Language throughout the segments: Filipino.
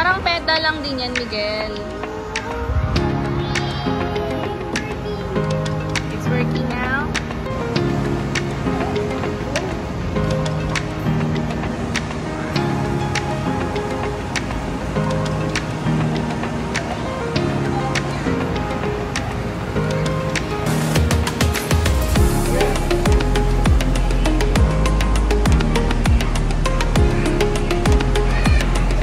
Parang pedal lang din yan, Miguel. It's working now.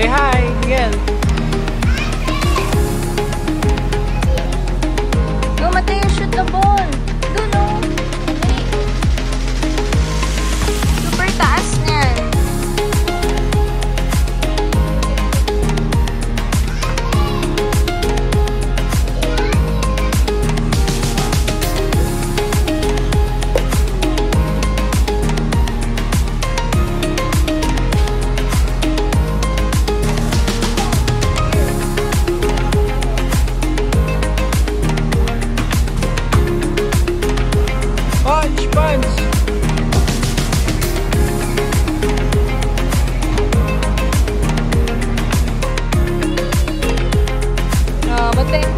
Say hi, Miguel. Go, Mateo, shoot the ball. Go, no. Super taas niyan. Punch! No, Mateo.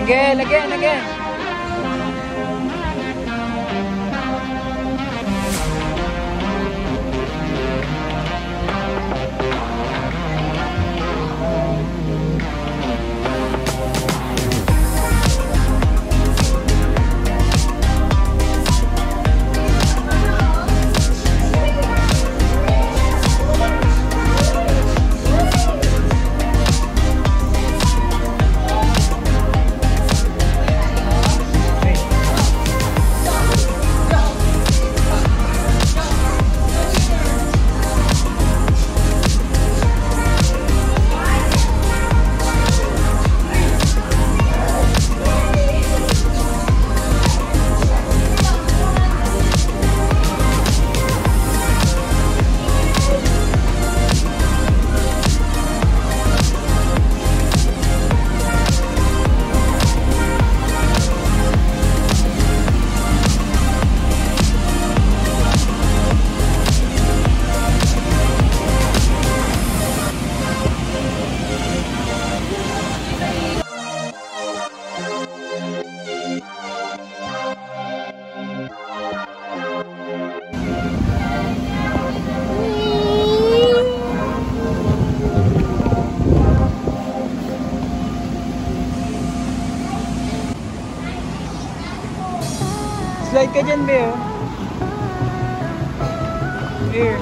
Again. Slide ka dyan, Beo. Here.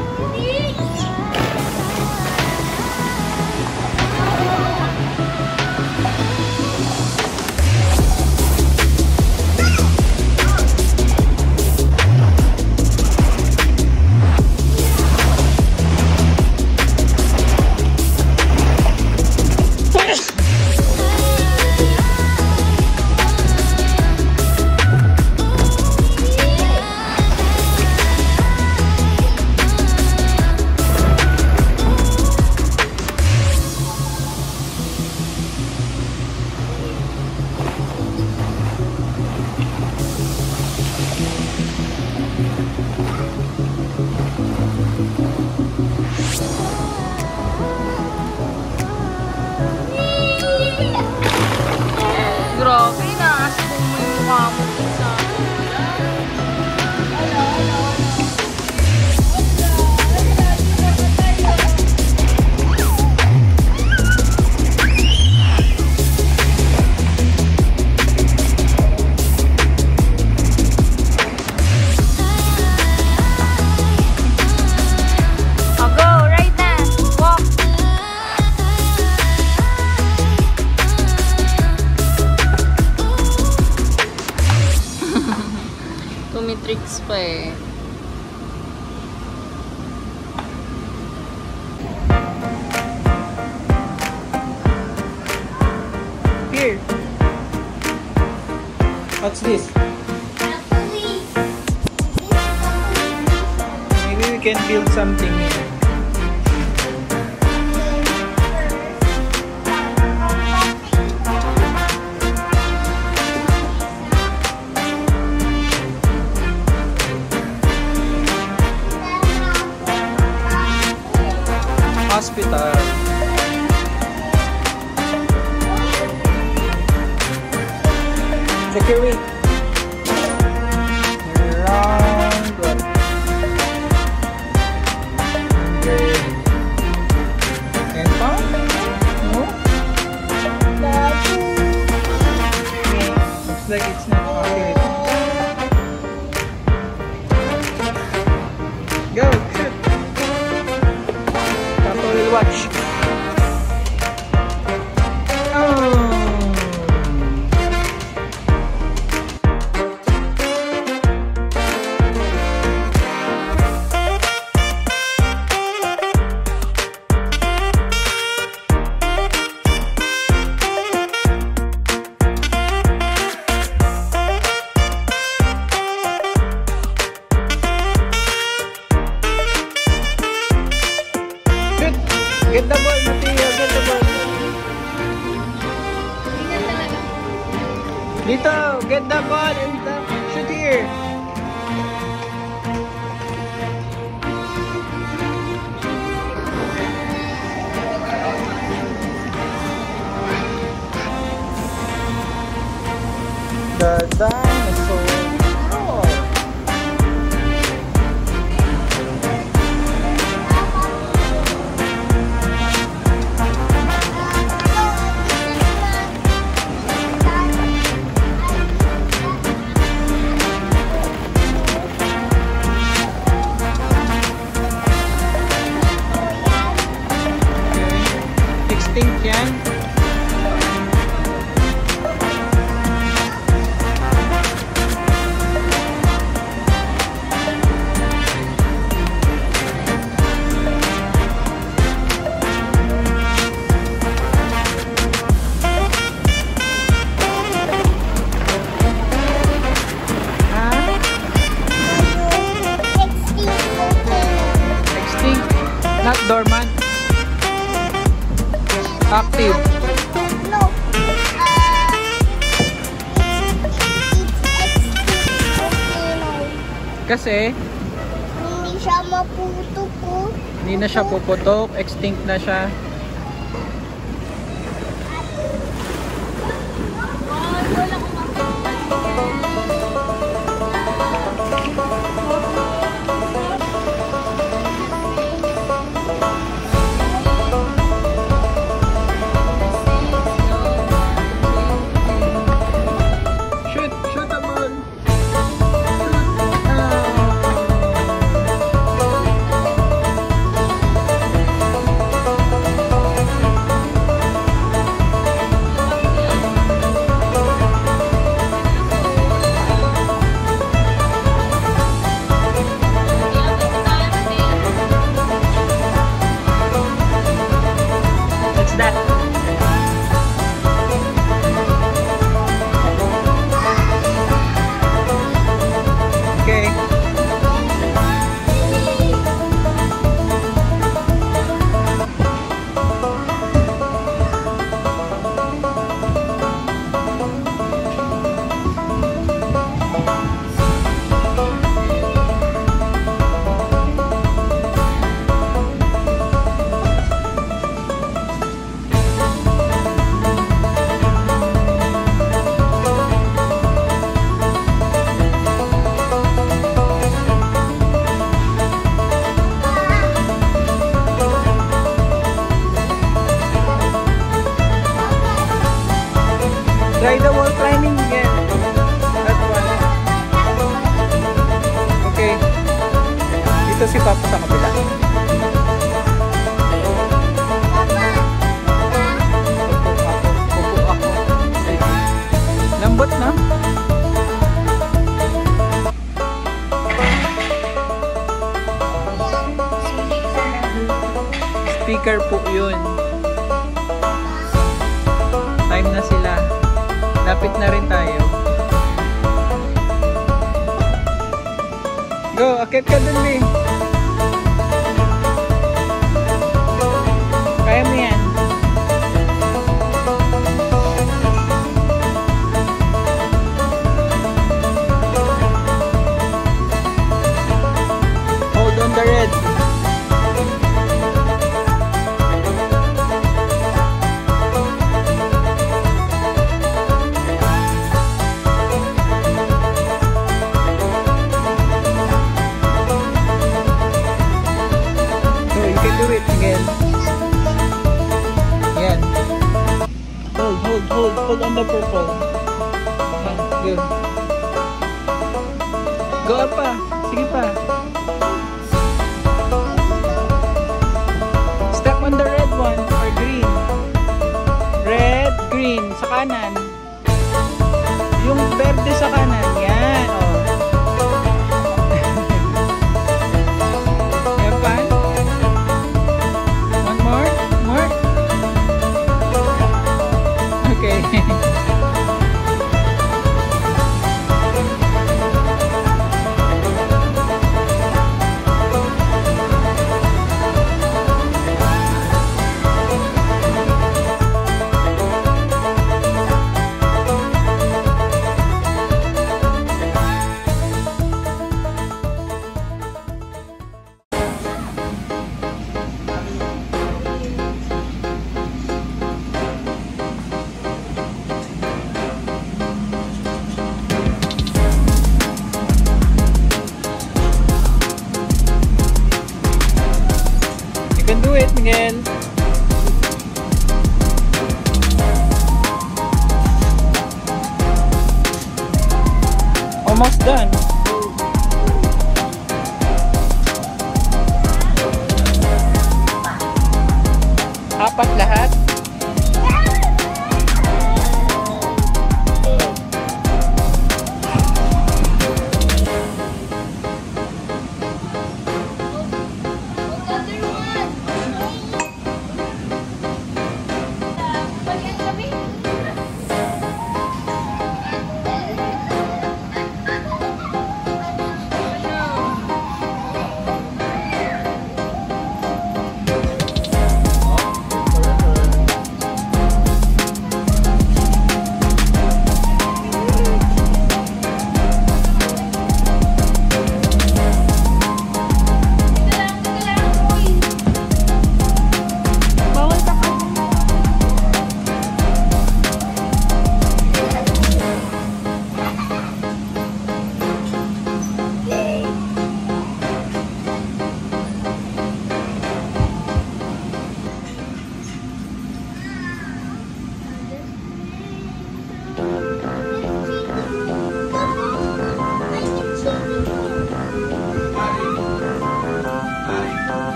Grabe na. Asbong mo yung mukha mo sa... Tricks pa eh. Here. What's this? Maybe we can build something here. Hospital. Check your weight. Around 100. And pound? No? Looks like it's not okay. Go, shoot. Watch. Get the ball, Mateo. Get the ball. Dito, get the ball and shoot here. The dinosaur. Oh. Extinct yan. Extinct, not dormant. Active. No. Kasi Hindi siya maputok ko. hindi na siya puputok, extinct na siya. Shoot! Shoot the ball! What's that? Okay. Try the wall climbing again. That one. Okay. Dito si Papa sa kabila. Upo ako. Lambot na. Speaker po yun. Time na sila. Lapit na rin tayo. Go, akit ka dun, Lee. Kaya mo yan. Hold on the red. Do it again. Yan. Hold on the purple. Yan, good. Go up pa. Sige pa. Step on the red one or green. Red, green sa kanan. Yung verde sa kanan. Yan. Oh. Miguel. Almost done. Apat lahat.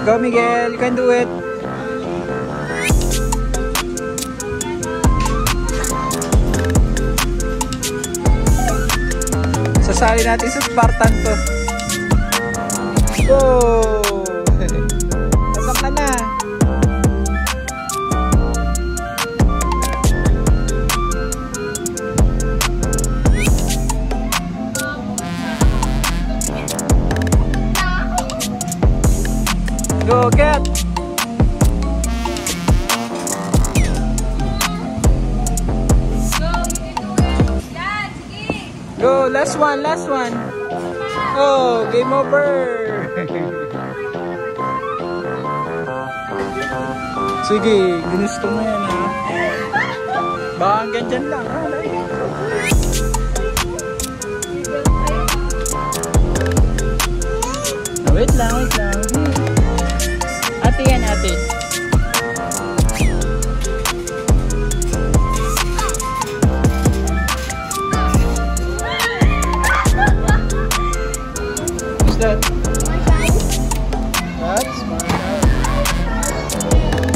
Go Miguel, you can do it. Sasali natin sa Spartan to. Go! Nasaan ka na? Go get! Go, last one, last one. Oh, game over. Sige, ginusto mo yan ha. Baka hanggang dyan lang ha. Wait lang, wait lang. Ate yan, ate. What's that? That's my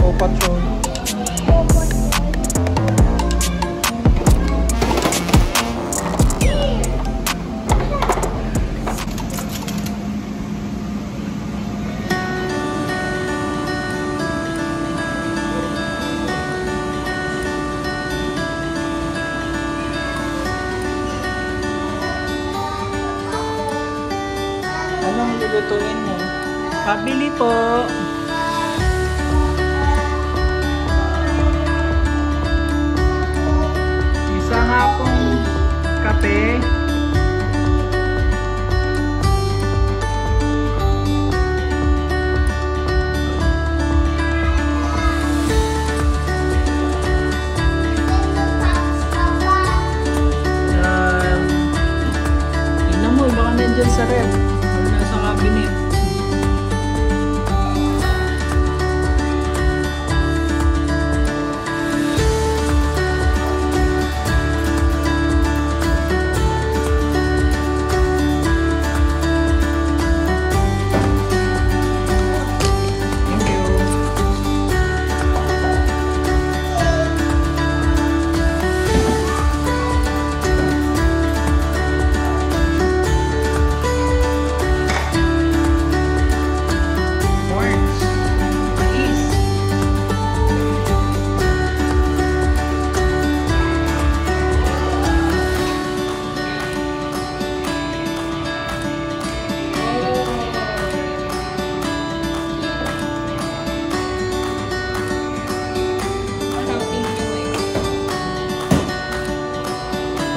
Paw Patrol. Anong lulutuin mo? Pabili po. Isa nga pong kape. Tignan mo, baka nandyan sa ref. Sa cabinet. Thank you.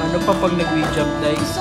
Ano pa pag nag-jump dice?